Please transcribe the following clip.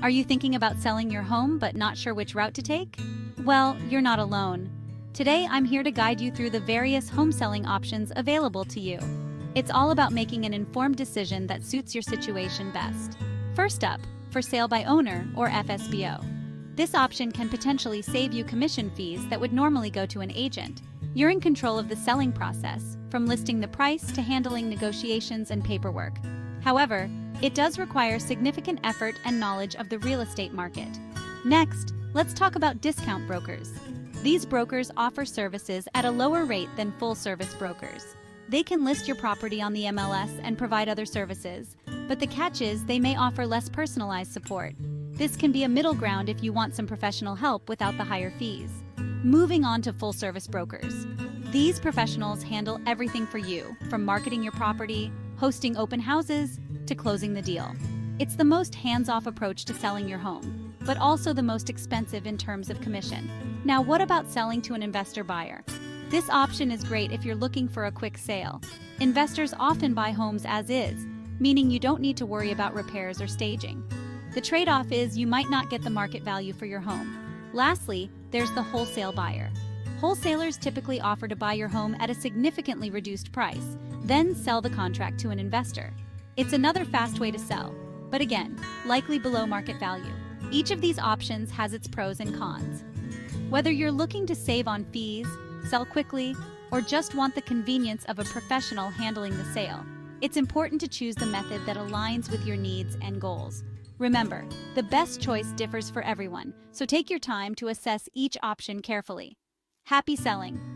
Are you thinking about selling your home but not sure which route to take? Well, you're not alone. Today, I'm here to guide you through the various home selling options available to you. It's all about making an informed decision that suits your situation best. First up, for sale by owner or FSBO. This option can potentially save you commission fees that would normally go to an agent. You're in control of the selling process, from listing the price to handling negotiations and paperwork. However, it does require significant effort and knowledge of the real estate market. Next, let's talk about discount brokers. These brokers offer services at a lower rate than full-service brokers. They can list your property on the MLS and provide other services, but the catch is they may offer less personalized support. This can be a middle ground if you want some professional help without the higher fees. Moving on to full-service brokers. These professionals handle everything for you, from marketing your property, hosting open houses, to closing the deal. It's the most hands-off approach to selling your home, but also the most expensive in terms of commission. Now, what about selling to an investor buyer? This option is great if you're looking for a quick sale. Investors often buy homes as is, meaning you don't need to worry about repairs or staging. The trade-off is you might not get the market value for your home. Lastly, there's the wholesale buyer. Wholesalers typically offer to buy your home at a significantly reduced price, then sell the contract to an investor. It's another fast way to sell, but again, likely below market value. Each of these options has its pros and cons. Whether you're looking to save on fees, sell quickly, or just want the convenience of a professional handling the sale, it's important to choose the method that aligns with your needs and goals. Remember, the best choice differs for everyone, so take your time to assess each option carefully. Happy selling!